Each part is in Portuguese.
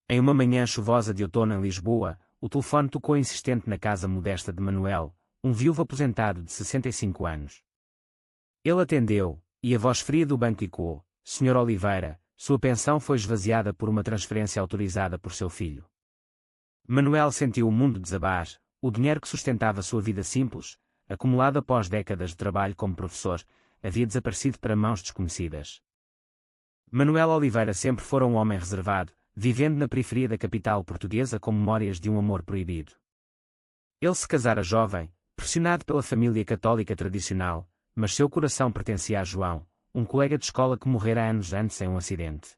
Em uma manhã chuvosa de outono em Lisboa, o telefone tocou insistente na casa modesta de Manuel, um viúvo aposentado de 65 anos. Ele atendeu, e a voz fria do banco ecoou: Sr. Oliveira, sua pensão foi esvaziada por uma transferência autorizada por seu filho. Manuel sentiu o mundo desabar, o dinheiro que sustentava sua vida simples, acumulado após décadas de trabalho como professor, havia desaparecido para mãos desconhecidas. Manuel Oliveira sempre fora um homem reservado, vivendo na periferia da capital portuguesa com memórias de um amor proibido. Ele se casara jovem, pressionado pela família católica tradicional, mas seu coração pertencia a João, um colega de escola que morrera anos antes em um acidente.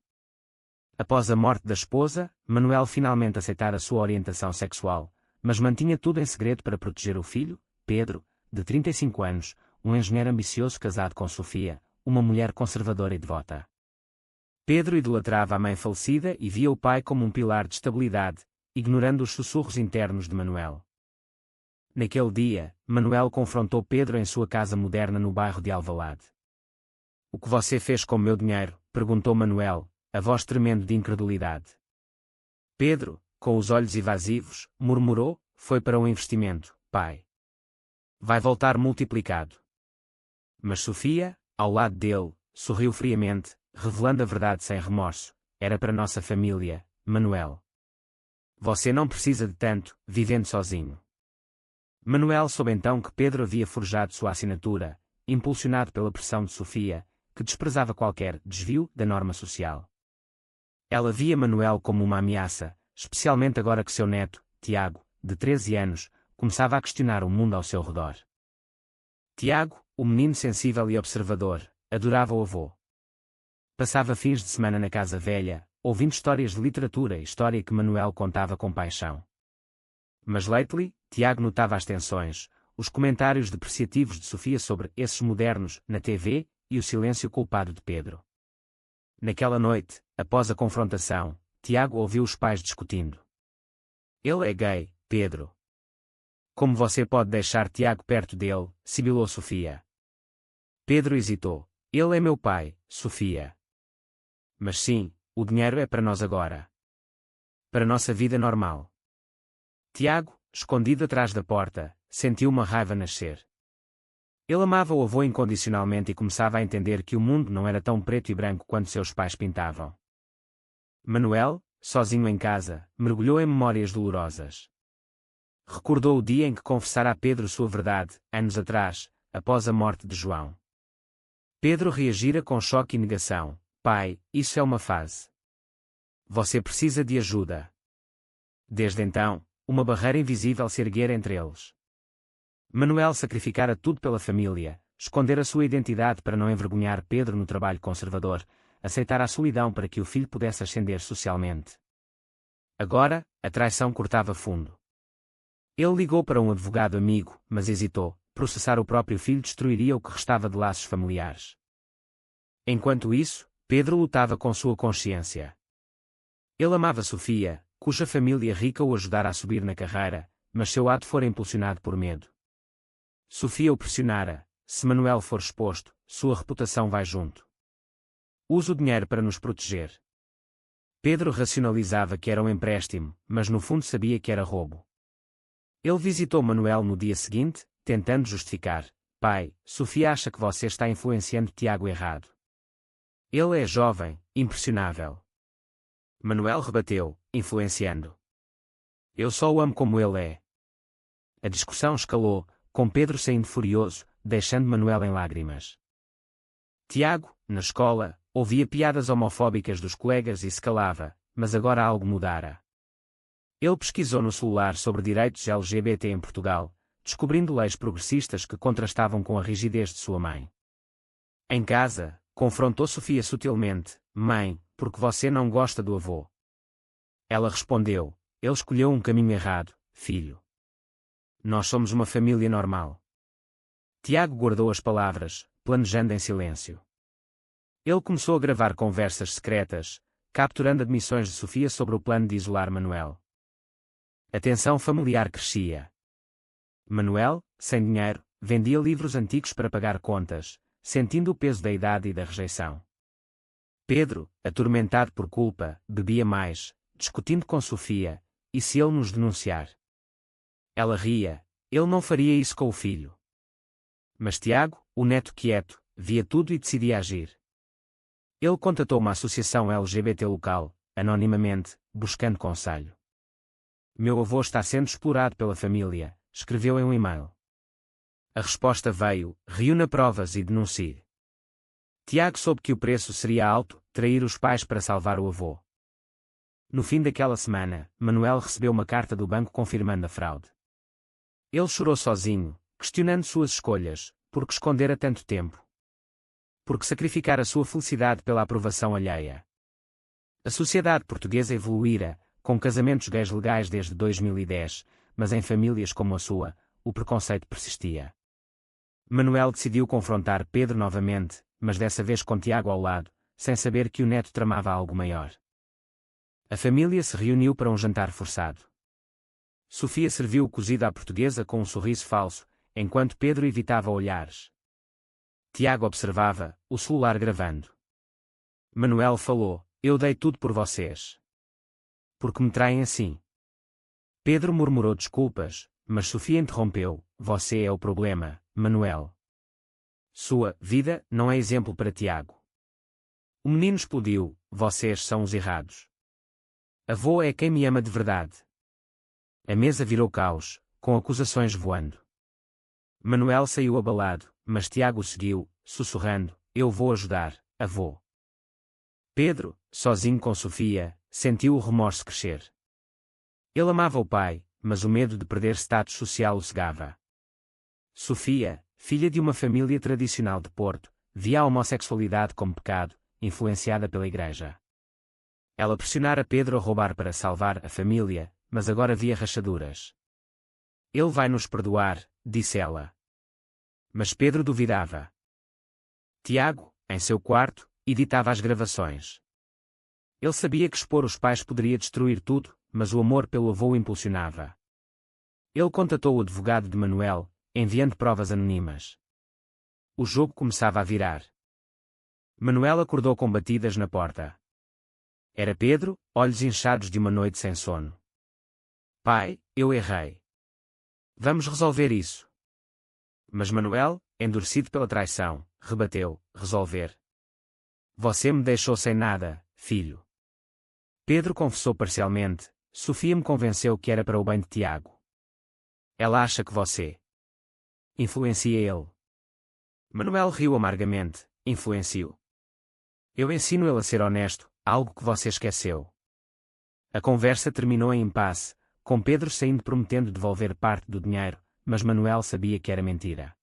Após a morte da esposa, Manuel finalmente aceitara sua orientação sexual, mas mantinha tudo em segredo para proteger o filho, Pedro, de 35 anos, um engenheiro ambicioso casado com Sofia, uma mulher conservadora e devota. Pedro idolatrava a mãe falecida e via o pai como um pilar de estabilidade, ignorando os sussurros internos de Manuel. Naquele dia, Manuel confrontou Pedro em sua casa moderna no bairro de Alvalade. "O que você fez com meu dinheiro?", perguntou Manuel, a voz tremendo de incredulidade. Pedro, com os olhos evasivos, murmurou: "Foi para um investimento, pai. Vai voltar multiplicado." Mas Sofia, ao lado dele, sorriu friamente, revelando a verdade sem remorso: "Era para nossa família, Manuel. Você não precisa de tanto, vivendo sozinho." Manuel soube então que Pedro havia forjado sua assinatura, impulsionado pela pressão de Sofia, que desprezava qualquer desvio da norma social. Ela via Manuel como uma ameaça, especialmente agora que seu neto, Tiago, de 13 anos, começava a questionar o mundo ao seu redor. Tiago, o menino sensível e observador, adorava o avô. Passava fins de semana na casa velha, ouvindo histórias de literatura e história que Manuel contava com paixão. Mas lately, Tiago notava as tensões, os comentários depreciativos de Sofia sobre esses modernos na TV e o silêncio culpado de Pedro. Naquela noite, após a confrontação, Tiago ouviu os pais discutindo. "Ele é gay, Pedro." "Como você pode deixar Tiago perto dele?", sibilou Sofia. Pedro hesitou. "Ele é meu pai, Sofia." "Mas sim, o dinheiro é para nós agora. Para nossa vida normal." Tiago, escondido atrás da porta, sentiu uma raiva nascer. Ele amava o avô incondicionalmente e começava a entender que o mundo não era tão preto e branco quanto seus pais pintavam. Manuel, sozinho em casa, mergulhou em memórias dolorosas. Recordou o dia em que confessara a Pedro sua verdade, anos atrás, após a morte de João. Pedro reagira com choque e negação: "Pai, isso é uma fase. Você precisa de ajuda." Desde então, uma barreira invisível se erguera entre eles. Manuel sacrificara tudo pela família, escondera sua identidade para não envergonhar Pedro no trabalho conservador, aceitara a solidão para que o filho pudesse ascender socialmente. Agora, a traição cortava fundo. Ele ligou para um advogado amigo, mas hesitou: processar o próprio filho destruiria o que restava de laços familiares. Enquanto isso, Pedro lutava com sua consciência. Ele amava Sofia, cuja família rica o ajudara a subir na carreira, mas seu ato fora impulsionado por medo. Sofia o pressionara: "Se Manuel for exposto, sua reputação vai junto. Use o dinheiro para nos proteger." Pedro racionalizava que era um empréstimo, mas no fundo sabia que era roubo. Ele visitou Manuel no dia seguinte, tentando justificar: "Pai, Sofia acha que você está influenciando Tiago errado. Ele é jovem, impressionável." Manuel rebateu: "Influenciando? Eu só o amo como ele é." A discussão escalou, com Pedro saindo furioso, deixando Manuel em lágrimas. Tiago, na escola, ouvia piadas homofóbicas dos colegas e se calava, mas agora algo mudara. Ele pesquisou no celular sobre direitos LGBT em Portugal, descobrindo leis progressistas que contrastavam com a rigidez de sua mãe. Em casa, confrontou Sofia sutilmente: "Mãe, por que você não gosta do avô?" Ela respondeu: "Ele escolheu um caminho errado, filho. Nós somos uma família normal." Tiago guardou as palavras, planejando em silêncio. Ele começou a gravar conversas secretas, capturando admissões de Sofia sobre o plano de isolar Manuel. A tensão familiar crescia. Manuel, sem dinheiro, vendia livros antigos para pagar contas, sentindo o peso da idade e da rejeição. Pedro, atormentado por culpa, bebia mais, discutindo com Sofia, e se ele nos denunciar? Ela ria, ele não faria isso com o filho. Mas Tiago, o neto quieto, via tudo e decidia agir. Ele contatou uma associação LGBT local, anonimamente, buscando conselho. Meu avô está sendo explorado pela família, escreveu em um e-mail. A resposta veio, reúna provas e denuncie. Tiago soube que o preço seria alto, trair os pais para salvar o avô. No fim daquela semana, Manuel recebeu uma carta do banco confirmando a fraude. Ele chorou sozinho, questionando suas escolhas, por que esconder há tanto tempo? Por que sacrificar a sua felicidade pela aprovação alheia? A sociedade portuguesa evoluíra, com casamentos gays legais desde 2010, mas em famílias como a sua, o preconceito persistia. Manuel decidiu confrontar Pedro novamente, mas dessa vez com Tiago ao lado, sem saber que o neto tramava algo maior. A família se reuniu para um jantar forçado. Sofia serviu o cozido à portuguesa com um sorriso falso, enquanto Pedro evitava olhares. Tiago observava, o celular gravando. Manuel falou, eu dei tudo por vocês. Por que me traem assim? Pedro murmurou desculpas, mas Sofia interrompeu, você é o problema, Manuel. Sua vida não é exemplo para Tiago. O menino explodiu, vocês são os errados. Avô é quem me ama de verdade. A mesa virou caos, com acusações voando. Manuel saiu abalado, mas Tiago seguiu, sussurrando, eu vou ajudar, avô. Pedro, sozinho com Sofia, sentiu o remorso crescer. Ele amava o pai, mas o medo de perder status social o cegava. Sofia, filha de uma família tradicional de Porto, via a homossexualidade como pecado, influenciada pela igreja. Ela pressionara Pedro a roubar para salvar a família, mas agora via rachaduras. Ele vai nos perdoar, disse ela. Mas Pedro duvidava. Tiago, em seu quarto, editava as gravações. Ele sabia que expor os pais poderia destruir tudo, mas o amor pelo avô o impulsionava. Ele contatou o advogado de Manuel, enviando provas anônimas. O jogo começava a virar. Manuel acordou com batidas na porta. Era Pedro, olhos inchados de uma noite sem sono. Pai, eu errei. Vamos resolver isso. Mas Manuel, endurecido pela traição, rebateu, resolver. Você me deixou sem nada, filho. Pedro confessou parcialmente, Sofia me convenceu que era para o bem de Tiago. Ela acha que você influencia ele. Manuel riu amargamente, influencio. Eu ensino ele a ser honesto, algo que você esqueceu. A conversa terminou em impasse, com Pedro saindo prometendo devolver parte do dinheiro, mas Manuel sabia que era mentira.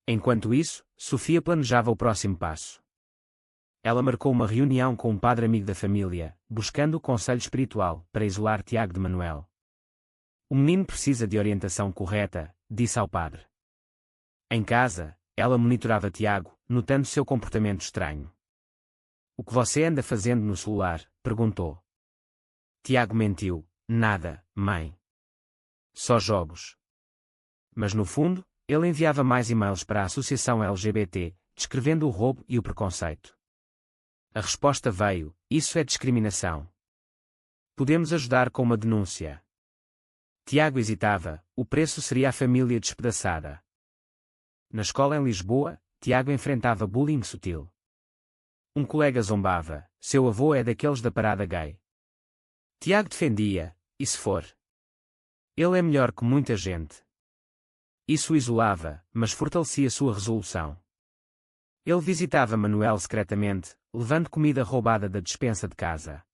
Enquanto isso, Sofia planejava o próximo passo. Ela marcou uma reunião com um padre amigo da família, buscando o conselho espiritual para isolar Tiago de Manuel. O menino precisa de orientação correta, disse ao padre. Em casa, ela monitorava Tiago, notando seu comportamento estranho. O que você anda fazendo no celular? Perguntou. Tiago mentiu. Nada, mãe. Só jogos. Mas no fundo, ele enviava mais e-mails para a associação LGBT, descrevendo o roubo e o preconceito. A resposta veio, isso é discriminação. Podemos ajudar com uma denúncia. Tiago hesitava, o preço seria a família despedaçada. Na escola em Lisboa, Tiago enfrentava bullying sutil. Um colega zombava, seu avô é daqueles da parada gay. Tiago defendia, e se for? Ele é melhor que muita gente. Isso o isolava, mas fortalecia sua resolução. Ele visitava Manuel secretamente, levando comida roubada da despensa de casa.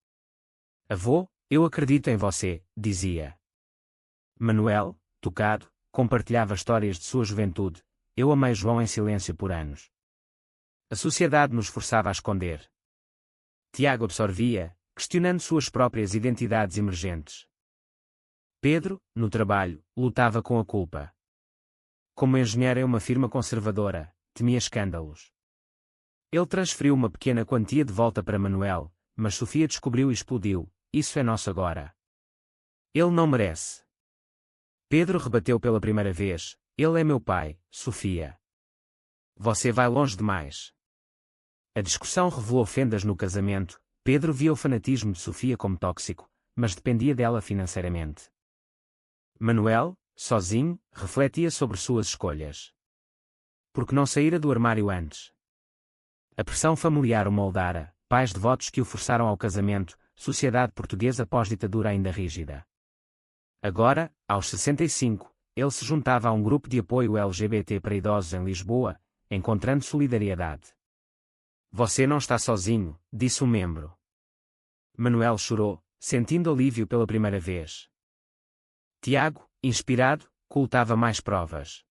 Avô, eu acredito em você, dizia. Manuel, tocado, compartilhava histórias de sua juventude, eu amei João em silêncio por anos. A sociedade nos forçava a esconder. Tiago absorvia, questionando suas próprias identidades emergentes. Pedro, no trabalho, lutava com a culpa. Como engenheiro em uma firma conservadora, temia escândalos. Ele transferiu uma pequena quantia de volta para Manuel, mas Sofia descobriu e explodiu, isso é nosso agora. Ele não merece. Pedro rebateu pela primeira vez, ele é meu pai, Sofia. Você vai longe demais. A discussão revelou fendas no casamento, Pedro via o fanatismo de Sofia como tóxico, mas dependia dela financeiramente. Manuel, sozinho, refletia sobre suas escolhas. Por que não saíra do armário antes? A pressão familiar o moldara, pais devotos que o forçaram ao casamento, sociedade portuguesa pós-ditadura ainda rígida. Agora, aos 65, ele se juntava a um grupo de apoio LGBT para idosos em Lisboa, encontrando solidariedade. Você não está sozinho, disse o membro. Manuel chorou, sentindo alívio pela primeira vez. Tiago, inspirado, coletava mais provas.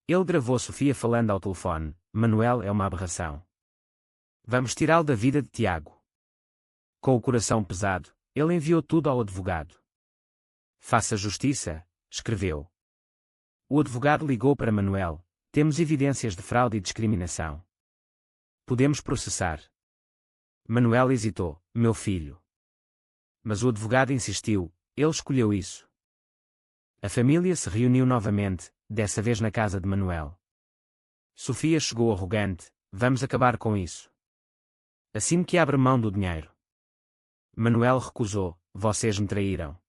Ele gravou Sofia falando ao telefone: Manuel é uma aberração. Vamos tirá-lo da vida de Tiago. Com o coração pesado, ele enviou tudo ao advogado. Faça justiça, escreveu. O advogado ligou para Manuel: temos evidências de fraude e discriminação. Podemos processar. Manuel hesitou: meu filho. Mas o advogado insistiu: ele escolheu isso. A família se reuniu novamente, dessa vez na casa de Manuel. Sofia chegou arrogante: vamos acabar com isso. Assim que abre mão do dinheiro. Manuel recusou: vocês me traíram.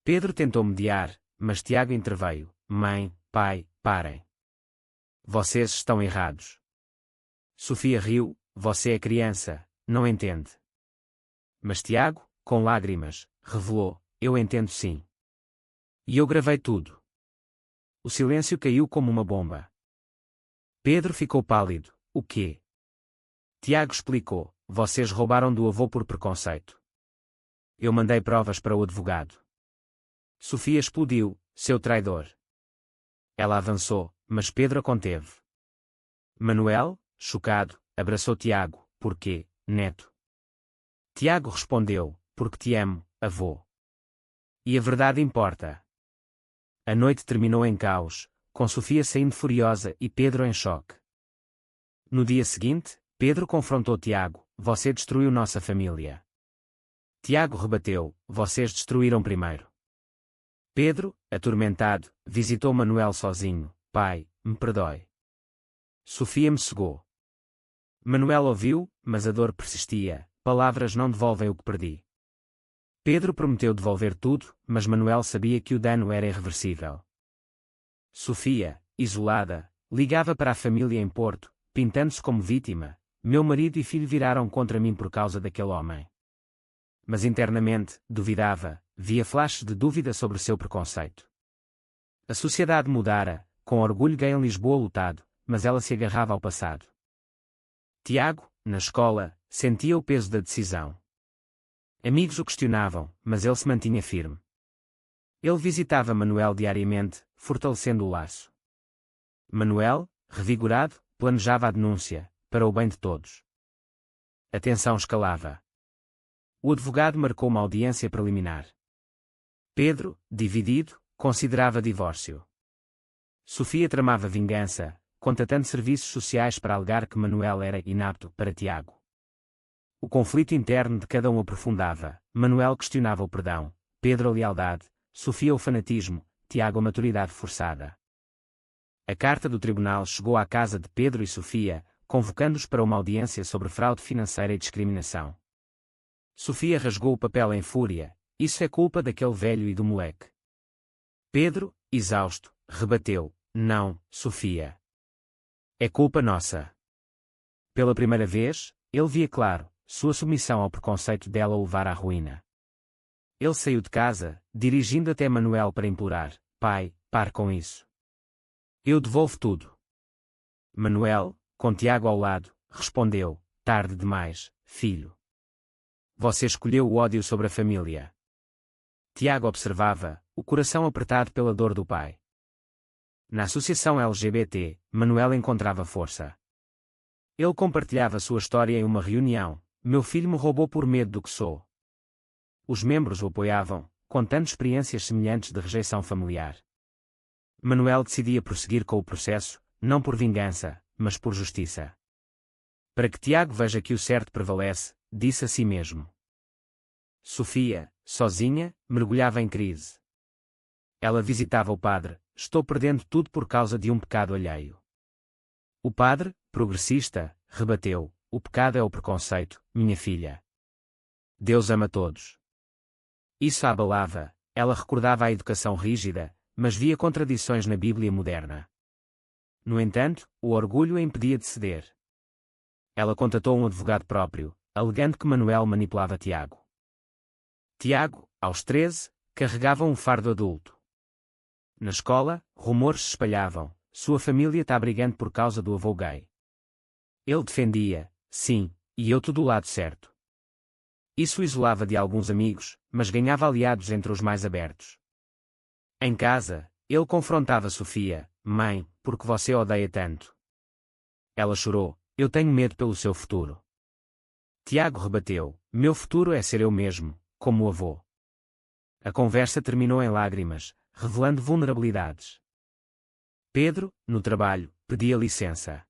Pedro tentou mediar, mas Tiago interveio: mãe, pai, parem. Vocês estão errados. Sofia riu: você é criança, não entende. Mas Tiago, com lágrimas, revelou: eu entendo sim. E eu gravei tudo. O silêncio caiu como uma bomba. Pedro ficou pálido: o quê? Tiago explicou: vocês roubaram do avô por preconceito. Eu mandei provas para o advogado. Sofia explodiu: seu traidor. Ela avançou, mas Pedro a conteve. Manuel, chocado, abraçou Tiago: por quê, neto? Tiago respondeu: porque te amo, avô. E a verdade importa. A noite terminou em caos, com Sofia saindo furiosa e Pedro em choque. No dia seguinte, Pedro confrontou Tiago: você destruiu nossa família. Tiago rebateu: vocês destruíram primeiro. Pedro, atormentado, visitou Manuel sozinho: pai, me perdoe. Sofia me cegou. Manuel ouviu, mas a dor persistia: palavras não devolvem o que perdi. Pedro prometeu devolver tudo, mas Manuel sabia que o dano era irreversível. Sofia, isolada, ligava para a família em Porto, pintando-se como vítima: meu marido e filho viraram contra mim por causa daquele homem. Mas internamente, duvidava, via flashes de dúvida sobre seu preconceito. A sociedade mudara, com orgulho gay em Lisboa lutado, mas ela se agarrava ao passado. Tiago, na escola, sentia o peso da decisão. Amigos o questionavam, mas ele se mantinha firme. Ele visitava Manuel diariamente, fortalecendo o laço. Manuel, revigorado, planejava a denúncia, para o bem de todos. A tensão escalava. O advogado marcou uma audiência preliminar. Pedro, dividido, considerava divórcio. Sofia tramava vingança, contatando serviços sociais para alegar que Manuel era inapto para Tiago. O conflito interno de cada um aprofundava: Manuel questionava o perdão, Pedro a lealdade, Sofia o fanatismo, Tiago a maturidade forçada. A carta do tribunal chegou à casa de Pedro e Sofia, convocando-os para uma audiência sobre fraude financeira e discriminação. Sofia rasgou o papel em fúria: isso é culpa daquele velho e do moleque. Pedro, exausto, rebateu: não, Sofia. É culpa nossa. Pela primeira vez, ele via claro: sua submissão ao preconceito dela o levara à ruína. Ele saiu de casa, dirigindo até Manuel para implorar: pai, pare com isso. Eu devolvo tudo. Manuel, com Tiago ao lado, respondeu: tarde demais, filho. Você escolheu o ódio sobre a família. Tiago observava, o coração apertado pela dor do pai. Na associação LGBT, Manuel encontrava força. Ele compartilhava sua história em uma reunião: meu filho me roubou por medo do que sou. Os membros o apoiavam, contando experiências semelhantes de rejeição familiar. Manuel decidia prosseguir com o processo, não por vingança, mas por justiça. Para que Tiago veja que o certo prevalece, disse a si mesmo. Sofia, sozinha, mergulhava em crise. Ela visitava o padre: estou perdendo tudo por causa de um pecado alheio. O padre, progressista, rebateu: o pecado é o preconceito, minha filha. Deus ama todos. Isso a abalava, ela recordava a educação rígida, mas via contradições na Bíblia moderna. No entanto, o orgulho a impedia de ceder. Ela contatou um advogado próprio, alegando que Manuel manipulava Tiago. Tiago, aos 13, carregava um fardo adulto. Na escola, rumores se espalhavam, sua família está brigando por causa do avô gay. Ele defendia, sim, e eu tô do lado certo. Isso o isolava de alguns amigos, mas ganhava aliados entre os mais abertos. Em casa, ele confrontava Sofia, mãe, por que você odeia tanto? Ela chorou, eu tenho medo pelo seu futuro. Tiago rebateu, meu futuro é ser eu mesmo, como o avô. A conversa terminou em lágrimas, revelando vulnerabilidades. Pedro, no trabalho, pedia licença.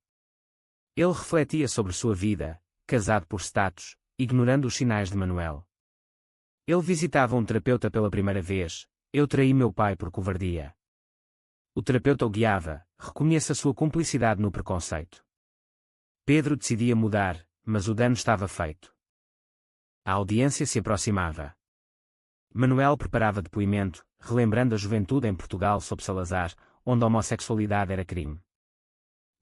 Ele refletia sobre sua vida, casado por status, ignorando os sinais de Manuel. Ele visitava um terapeuta pela primeira vez, eu traí meu pai por covardia. O terapeuta o guiava, reconheça sua cumplicidade no preconceito. Pedro decidia mudar, mas o dano estava feito. A audiência se aproximava. Manuel preparava depoimento, relembrando a juventude em Portugal sob Salazar, onde a homossexualidade era crime.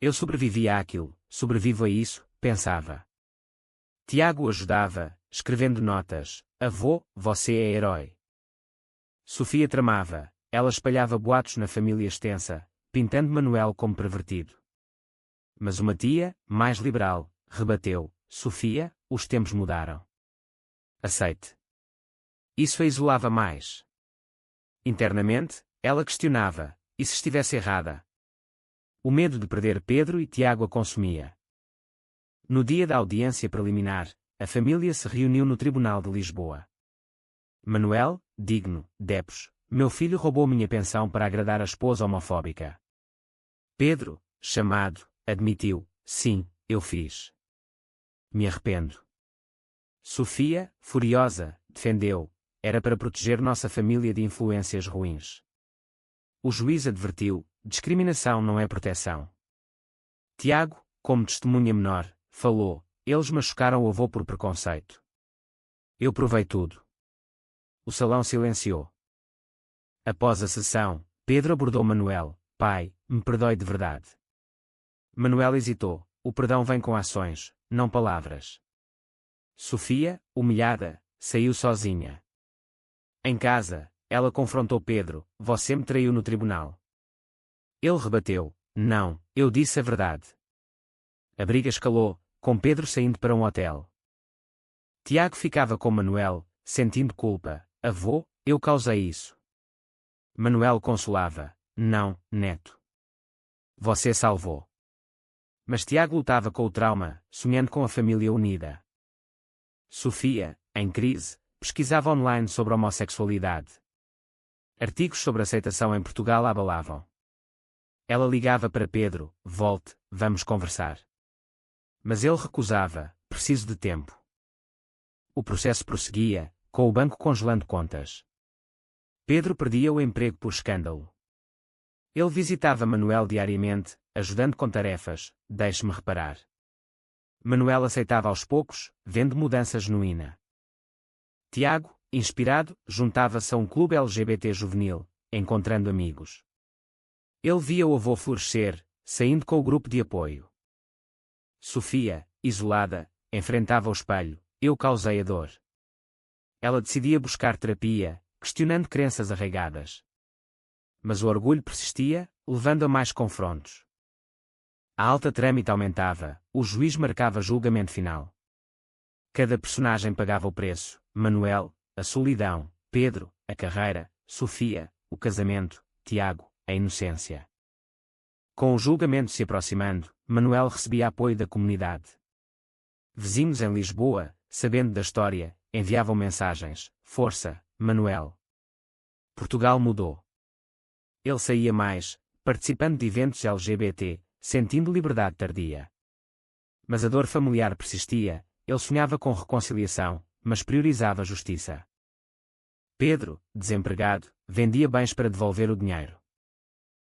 Eu sobrevivi àquilo, sobrevivo a isso, pensava. Tiago o ajudava, escrevendo notas, avô, você é herói. Sofia tramava, ela espalhava boatos na família extensa, pintando Manuel como pervertido. Mas uma tia, mais liberal, rebateu, Sofia, os tempos mudaram. Aceite. Isso a isolava mais. Internamente, ela questionava, e se estivesse errada? O medo de perder Pedro e Tiago a consumia. No dia da audiência preliminar, a família se reuniu no Tribunal de Lisboa. Manuel, digno, depos, meu filho roubou minha pensão para agradar a esposa homofóbica. Pedro, chamado, admitiu, sim, eu fiz. Me arrependo. Sofia, furiosa, defendeu, era para proteger nossa família de influências ruins. O juiz advertiu, discriminação não é proteção. Tiago, como testemunha menor, falou, eles machucaram o avô por preconceito. Eu provei tudo. O salão silenciou. Após a sessão, Pedro abordou Manuel, pai, me perdoe de verdade. Manuel hesitou, o perdão vem com ações, não palavras. Sofia, humilhada, saiu sozinha. Em casa, ela confrontou Pedro, você me traiu no tribunal. Ele rebateu, não, eu disse a verdade. A briga escalou, com Pedro saindo para um hotel. Tiago ficava com Manuel, sentindo culpa, avô, eu causei isso. Manuel consolava, não, neto. Você salvou. Mas Tiago lutava com o trauma, sonhando com a família unida. Sofia, em crise, pesquisava online sobre homossexualidade. Artigos sobre aceitação em Portugal a abalavam. Ela ligava para Pedro, volte, vamos conversar. Mas ele recusava, preciso de tempo. O processo prosseguia, com o banco congelando contas. Pedro perdia o emprego por escândalo. Ele visitava Manuel diariamente, ajudando com tarefas, deixe-me reparar. Manuel aceitava aos poucos, vendo mudança genuína. Tiago, inspirado, juntava-se a um clube LGBT juvenil, encontrando amigos. Ele via o avô florescer, saindo com o grupo de apoio. Sofia, isolada, enfrentava o espelho, eu causei a dor. Ela decidia buscar terapia, questionando crenças arraigadas. Mas o orgulho persistia, levando a mais confrontos. A alta trâmite aumentava, o juiz marcava julgamento final. Cada personagem pagava o preço, Manuel, a solidão, Pedro, a carreira, Sofia, o casamento, Tiago, a inocência. Com o julgamento se aproximando, Manuel recebia apoio da comunidade. Vizinhos em Lisboa, sabendo da história, enviavam mensagens, força, Manuel. Portugal mudou. Ele saía mais, participando de eventos LGBT, sentindo liberdade tardia. Mas a dor familiar persistia, ele sonhava com reconciliação, mas priorizava a justiça. Pedro, desempregado, vendia bens para devolver o dinheiro.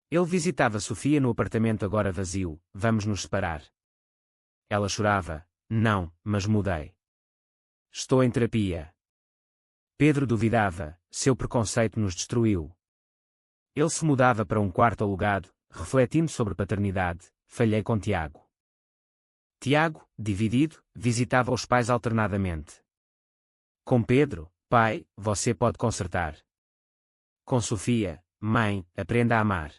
Ele visitava Sofia no apartamento agora vazio, vamos nos separar. Ela chorava, não, mas mudei. Estou em terapia. Pedro duvidava, seu preconceito nos destruiu. Ele se mudava para um quarto alugado, refletindo sobre paternidade, falhei com Tiago. Tiago, dividido, visitava os pais alternadamente. Com Pedro, pai, você pode consertar. Com Sofia, mãe, aprenda a amar.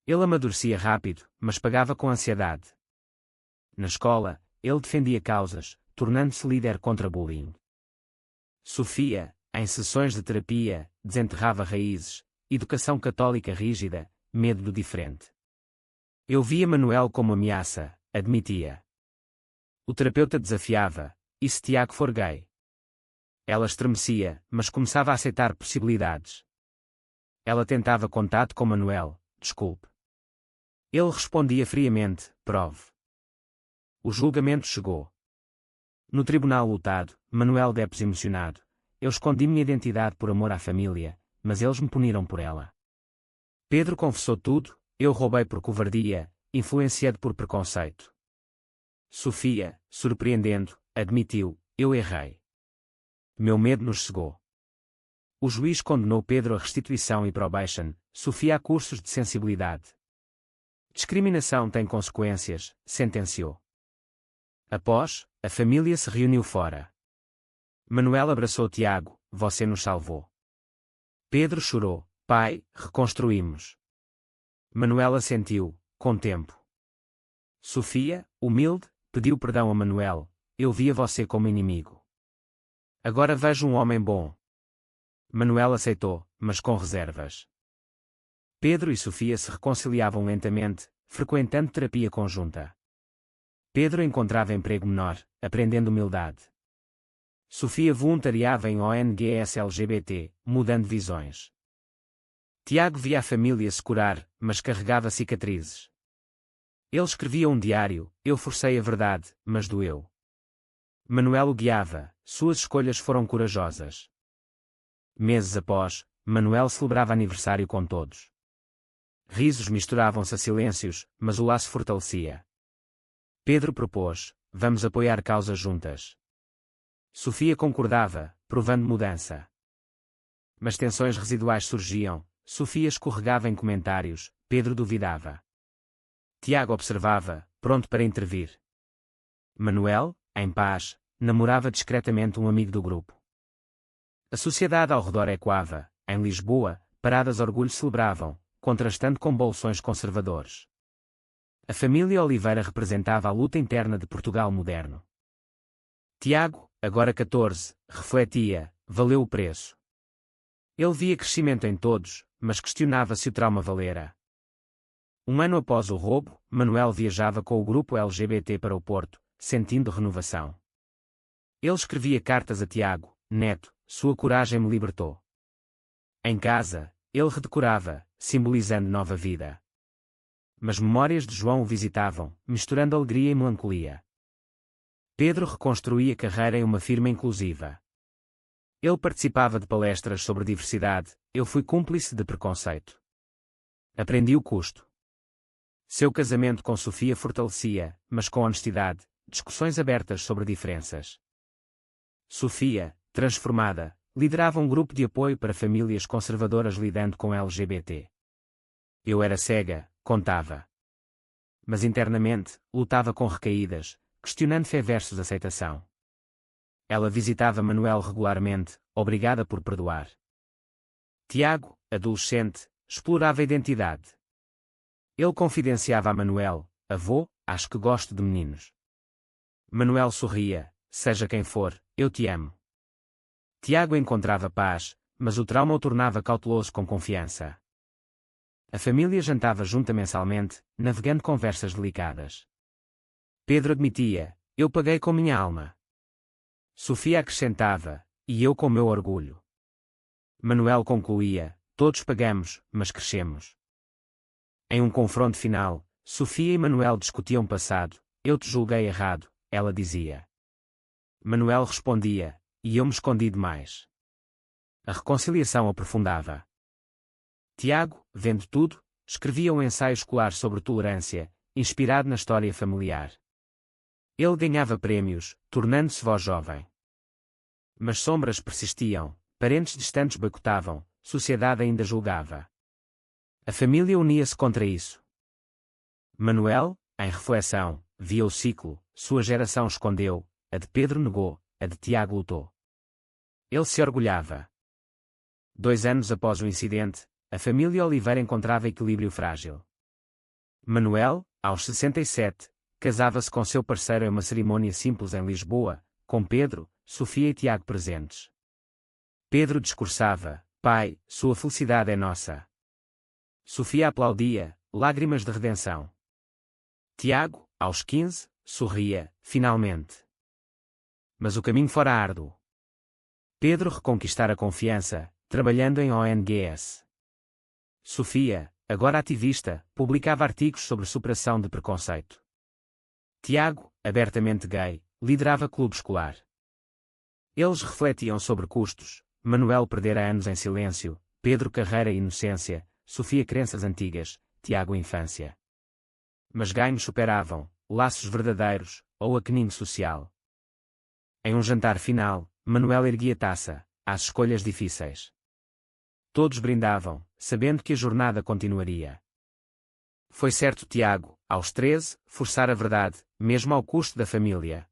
Ele amadurecia rápido, mas pagava com ansiedade. Na escola, ele defendia causas, tornando-se líder contra bullying. Sofia, em sessões de terapia, desenterrava raízes, educação católica rígida, medo do diferente. Eu via Manuel como ameaça, admitia. O terapeuta desafiava, e se Tiago for gay? Ela estremecia, mas começava a aceitar possibilidades. Ela tentava contato com Manuel, desculpe. Ele respondia friamente, prove. O julgamento chegou. No tribunal lutado, Manuel Depes emocionado. Eu escondi minha identidade por amor à família, mas eles me puniram por ela. Pedro confessou tudo, eu roubei por covardia, influenciado por preconceito. Sofia, surpreendendo, admitiu, eu errei. Meu medo nos cegou. O juiz condenou Pedro a restituição e probation, Sofia a cursos de sensibilidade. Discriminação tem consequências, sentenciou. Após, a família se reuniu fora. Manuel abraçou Tiago, você nos salvou. Pedro chorou, pai, reconstruímos. Manuel assentiu, com tempo. Sofia, humilde, pediu perdão a Manuel, eu via você como inimigo. Agora vejo um homem bom. Manuel aceitou, mas com reservas. Pedro e Sofia se reconciliavam lentamente, frequentando terapia conjunta. Pedro encontrava emprego menor, aprendendo humildade. Sofia voluntariava em ONGs LGBT, mudando visões. Tiago via a família se curar, mas carregava cicatrizes. Ele escrevia um diário, eu forcei a verdade, mas doeu. Manuel o guiava, suas escolhas foram corajosas. Meses após, Manuel celebrava aniversário com todos. Risos misturavam-se a silêncios, mas o laço fortalecia. Pedro propôs, vamos apoiar causas juntas. Sofia concordava, provando mudança. Mas tensões residuais surgiam, Sofia escorregava em comentários, Pedro duvidava. Tiago observava, pronto para intervir. Manuel, em paz, namorava discretamente um amigo do grupo. A sociedade ao redor ecoava, em Lisboa, paradas de orgulho celebravam, contrastando com bolsões conservadores. A família Oliveira representava a luta interna de Portugal moderno. Tiago, agora 14, refletia, valeu o preço. Ele via crescimento em todos, mas questionava se o trauma valera. Um ano após o roubo, Manuel viajava com o grupo LGBT para o Porto, sentindo renovação. Ele escrevia cartas a Tiago, neto, sua coragem me libertou. Em casa, ele redecorava, simbolizando nova vida. Mas memórias de João o visitavam, misturando alegria e melancolia. Pedro reconstruía carreira em uma firma inclusiva. Ele participava de palestras sobre diversidade, eu fui cúmplice de preconceito. Aprendi o custo. Seu casamento com Sofia fortalecia, mas com honestidade, discussões abertas sobre diferenças. Sofia, transformada, liderava um grupo de apoio para famílias conservadoras lidando com LGBT. Eu era cega, contava. Mas internamente, lutava com recaídas, questionando fé versus aceitação. Ela visitava Manuel regularmente, obrigada por perdoar. Tiago, adolescente, explorava a identidade. Ele confidenciava a Manuel, avô, acho que gosto de meninos. Manuel sorria, seja quem for, eu te amo. Tiago encontrava paz, mas o trauma o tornava cauteloso com confiança. A família jantava junta mensalmente, navegando conversas delicadas. Pedro admitia, eu paguei com minha alma. Sofia acrescentava, e eu com meu orgulho. Manuel concluía, todos pagamos, mas crescemos. Em um confronto final, Sofia e Manuel discutiam passado, eu te julguei errado, ela dizia. Manuel respondia, e eu me escondi demais. A reconciliação aprofundava. Tiago, vendo tudo, escrevia um ensaio escolar sobre tolerância, inspirado na história familiar. Ele ganhava prémios, tornando-se voz jovem. Mas sombras persistiam, parentes distantes boicotavam, sociedade ainda julgava. A família unia-se contra isso. Manuel, em reflexão, via o ciclo, sua geração escondeu, a de Pedro negou, a de Tiago lutou. Ele se orgulhava. 2 anos após o incidente, a família Oliveira encontrava equilíbrio frágil. Manuel, aos 67, casava-se com seu parceiro em uma cerimônia simples em Lisboa, com Pedro, Sofia e Tiago presentes. Pedro discursava: Pai, sua felicidade é nossa. Sofia aplaudia, lágrimas de redenção. Tiago, aos 15, sorria, finalmente. Mas o caminho fora árduo. Pedro reconquistara a confiança, trabalhando em ONGs. Sofia, agora ativista, publicava artigos sobre superação de preconceito. Tiago, abertamente gay, liderava clube escolar. Eles refletiam sobre custos: Manuel perdera anos em silêncio, Pedro carreira e inocência, Sofia crenças antigas, Tiago infância. Mas ganhos superavam, laços verdadeiros, ou aquenino social. Em um jantar final, Manuel erguia taça, às escolhas difíceis. Todos brindavam, sabendo que a jornada continuaria. Foi certo Tiago, aos 13, forçar a verdade, mesmo ao custo da família.